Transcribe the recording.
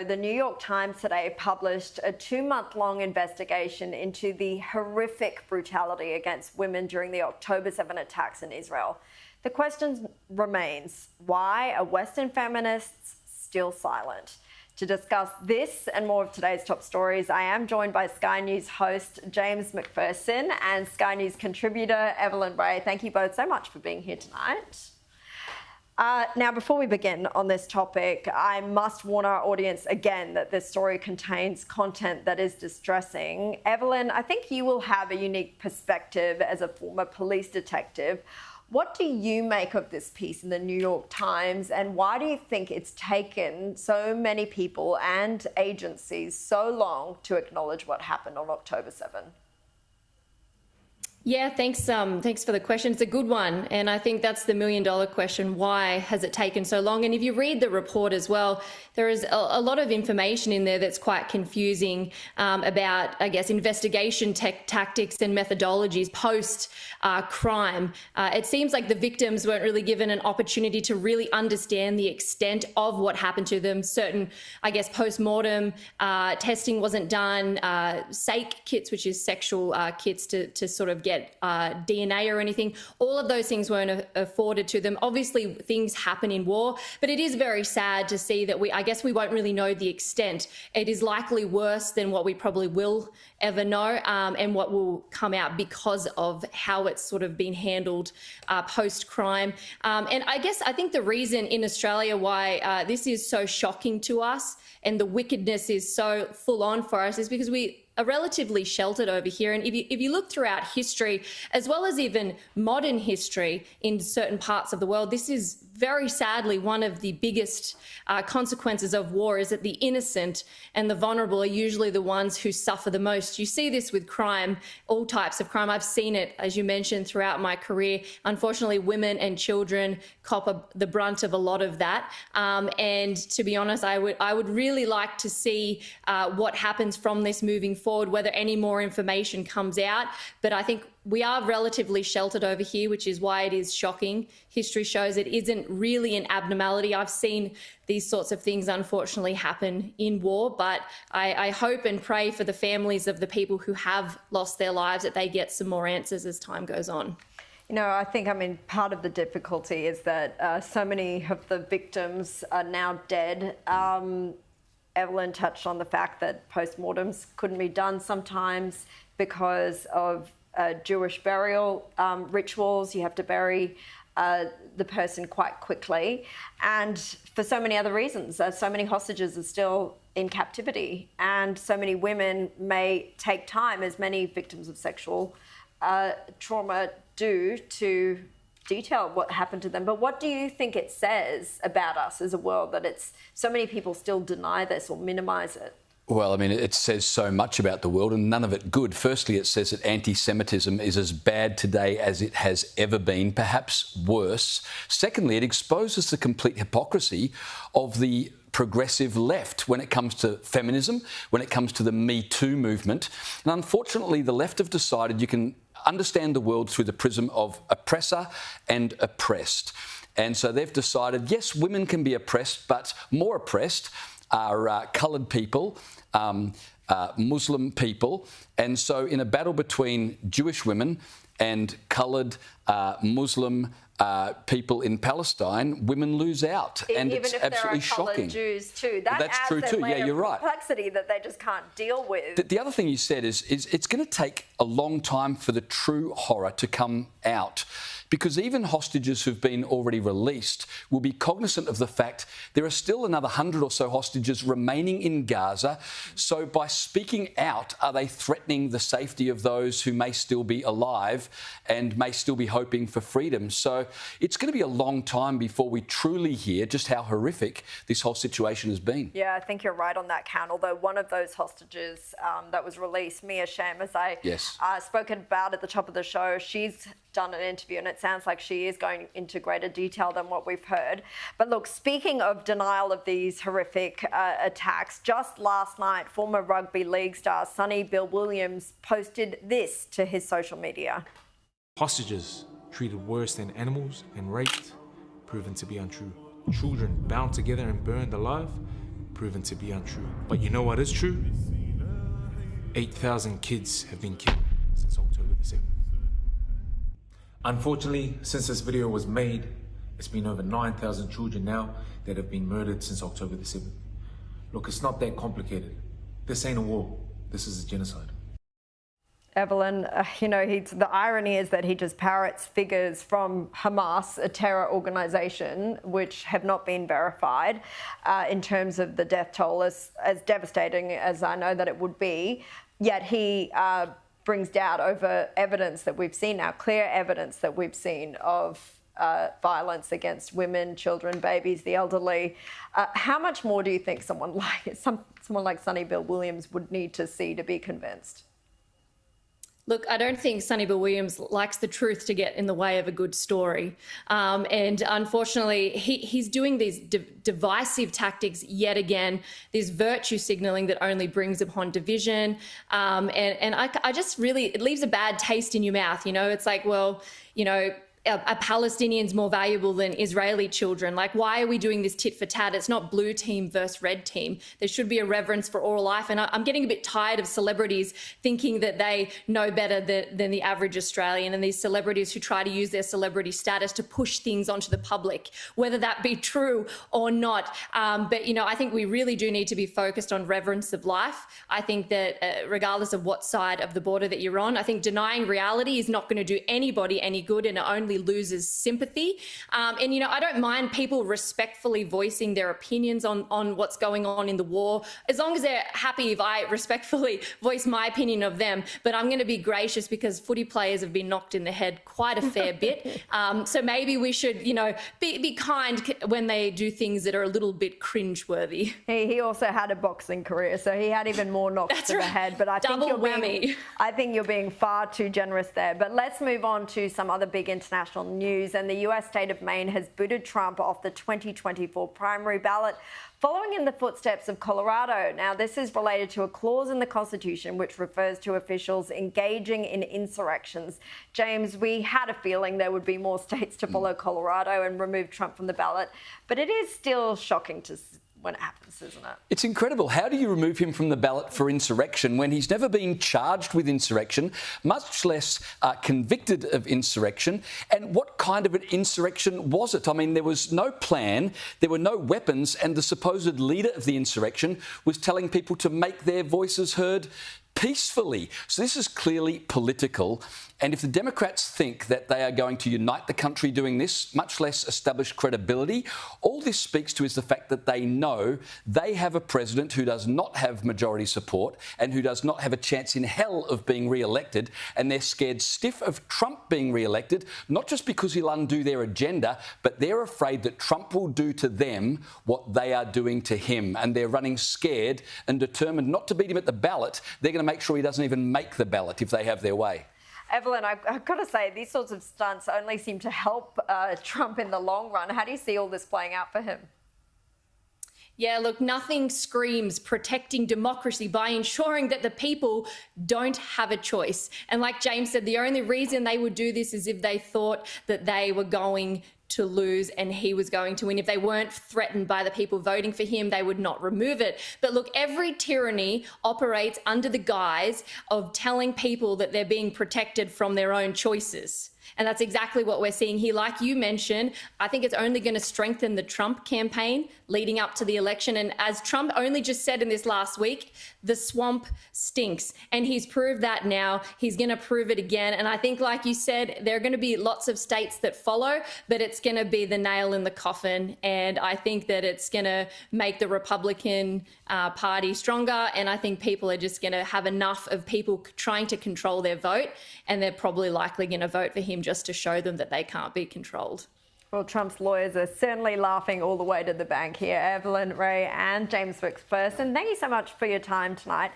The New York Times today published a 2-month-long investigation into the horrific brutality against women during the October 7 attacks in Israel. The question remains, why are Western feminists still silent? To discuss this and more of today's top stories, I am joined by Sky News host James McPherson and Sky News contributor Evelyn Rae. Thank you both so much for being here tonight. Now, before we begin on this topic, I must warn our audience again that this story contains content that is distressing. Evelyn, I think you will have a unique perspective as a former police detective. What do you make of this piece in the New York Times, and why do you think it's taken so many people and agencies so long to acknowledge what happened on October 7? Yeah, thanks for the question. It's a good one. And I think that's the million-dollar question. Why has it taken so long? And if you read the report as well, there is a lot of information in there that's quite confusing about, I guess, investigation tactics and methodologies post-crime. It seems like the victims weren't really given an opportunity to really understand the extent of what happened to them. Certain, I guess, post-mortem testing wasn't done. SAKE kits, which is sexual kits to sort of get DNA or anything. All of those things weren't afforded to them. Obviously, things happen in war, but it is very sad to see that I guess we won't really know the extent. It is likely worse than what we probably will ever know, and what will come out because of how it's sort of been handled post-crime. And I think the reason in Australia why this is so shocking to us and the wickedness is so full on for us is because we are relatively sheltered over here. And if you look throughout history, as well as even modern history in certain parts of the world, this is very sadly one of the biggest consequences of war, is that the innocent and the vulnerable are usually the ones who suffer the most. You see this with crime, all types of crime. I've seen it, as you mentioned, throughout my career. Unfortunately, women and children cop the brunt of a lot of that. And to be honest, I would really like to see what happens from this moving forward, whether any more information comes out. But I think we are relatively sheltered over here, which is why it is shocking. History shows it isn't really an abnormality. I've seen these sorts of things unfortunately happen in war, but I hope and pray for the families of the people who have lost their lives that they get some more answers as time goes on. You know, I mean, part of the difficulty is that so many of the victims are now dead. Evelyn touched on the fact that postmortems couldn't be done sometimes because of Jewish burial rituals. You have to bury the person quite quickly. And for so many other reasons, so many hostages are still in captivity, and so many women may take time, as many victims of sexual trauma do, to detail what happened to them. But what do you think it says about us as a world that it's so many people still deny this or minimise it? Well, I mean, it says so much about the world, and none of it good. Firstly, it says that anti-Semitism is as bad today as it has ever been, perhaps worse. Secondly, it exposes the complete hypocrisy of the progressive left when it comes to feminism, when it comes to the Me Too movement. And unfortunately, the left have decided you can understand the world through the prism of oppressor and oppressed. And so they've decided, yes, women can be oppressed, but more oppressed are coloured people, Muslim people. And so in a battle between Jewish women and coloured Muslim people in Palestine, women lose out, and even it's if absolutely there are coloured shocking. Jews too. That's true too. Yeah, you're right. Complexity that they just can't deal with. The other thing you said is it's going to take a long time for the true horror to come out, because even hostages who've been already released will be cognizant of the fact there are still another 100 or so hostages remaining in Gaza. So by speaking out, are they threatening the safety of those who may still be alive and may still be hoping for freedom? So it's going to be a long time before we truly hear just how horrific this whole situation has been. Yeah, I think you're right on that count. Although one of those hostages that was released, Mia Shem, as I spoken about at the top of the show, she's done an interview and it sounds like she is going into greater detail than what we've heard. But look, speaking of denial of these horrific attacks, just last night, former rugby league star Sonny Bill Williams posted this to his social media. Hostages treated worse than animals and raped, proven to be untrue. Children bound together and burned alive, proven to be untrue. But you know what is true? 8,000 kids have been killed since October the 7th. Unfortunately, since this video was made, it's been over 9,000 children now that have been murdered since October the 7th. Look, it's not that complicated. This ain't a war. This is a genocide. Evelyn, the irony is that he just parrots figures from Hamas, a terror organisation, which have not been verified in terms of the death toll, as devastating as I know that it would be. Yet he brings doubt over evidence that we've seen now, clear evidence that we've seen of violence against women, children, babies, the elderly. How much more do you think someone like Sonny Bill Williams would need to see to be convinced? Look, I don't think Sonny Bill Williams likes the truth to get in the way of a good story. And unfortunately, he's doing these divisive tactics yet again, this virtue signalling that only brings upon division. And I just really, it leaves a bad taste in your mouth. It's like, well, are Palestinians more valuable than Israeli children? Like, why are we doing this tit for tat? It's not blue team versus red team. There should be a reverence for all life. And I'm getting a bit tired of celebrities thinking that they know better than the average Australian, and these celebrities who try to use their celebrity status to push things onto the public, whether that be true or not. But, I think we really do need to be focused on reverence of life. I think that regardless of what side of the border that you're on, I think denying reality is not going to do anybody any good, and it only loses sympathy. And I don't mind people respectfully voicing their opinions on what's going on in the war, as long as they're happy if I respectfully voice my opinion of them. But I'm going to be gracious, because footy players have been knocked in the head quite a fair bit. So maybe we should, be kind when they do things that are a little bit cringeworthy. He also had a boxing career, so he had even more knocks to the head. But I think you're being far too generous there. But let's move on to some other big international news. And the US state of Maine has booted Trump off the 2024 primary ballot, following in the footsteps of Colorado. Now, this is related to a clause in the Constitution which refers to officials engaging in insurrections. James, we had a feeling there would be more states to follow Colorado and remove Trump from the ballot, but it is still shocking to see when it happens, isn't it? It's incredible. How do you remove him from the ballot for insurrection when he's never been charged with insurrection, much less convicted of insurrection? And what kind of an insurrection was it? I mean, there was no plan, there were no weapons, and the supposed leader of the insurrection was telling people to make their voices heard peacefully. So this is clearly political. And if the Democrats think that they are going to unite the country doing this, much less establish credibility, all this speaks to is the fact that they know they have a president who does not have majority support and who does not have a chance in hell of being re-elected. And they're scared stiff of Trump being re-elected, not just because he'll undo their agenda, but they're afraid that Trump will do to them what they are doing to him. And they're running scared and determined not to beat him at the ballot. They're going to make sure he doesn't even make the ballot if they have their way. Evelyn, I've got to say, these sorts of stunts only seem to help Trump in the long run. How do you see all this playing out for him? Yeah, look, nothing screams protecting democracy by ensuring that the people don't have a choice. And like James said, the only reason they would do this is if they thought that they were going to lose and he was going to win. If they weren't threatened by the people voting for him, they would not remove it. But look, every tyranny operates under the guise of telling people that they're being protected from their own choices. And that's exactly what we're seeing here. Like you mentioned, I think it's only going to strengthen the Trump campaign leading up to the election. And as Trump only just said in this last week, the swamp stinks. And he's proved that now. He's going to prove it again. And I think, like you said, there are going to be lots of states that follow, but it's going to be the nail in the coffin. And I think that it's going to make the Republican Party stronger. And I think people are just going to have enough of people trying to control their vote. And they're probably likely going to vote for him just to show them that they can't be controlled. Well, Trump's lawyers are certainly laughing all the way to the bank here. Evelyn Rae and James McPherson, thank you so much for your time tonight.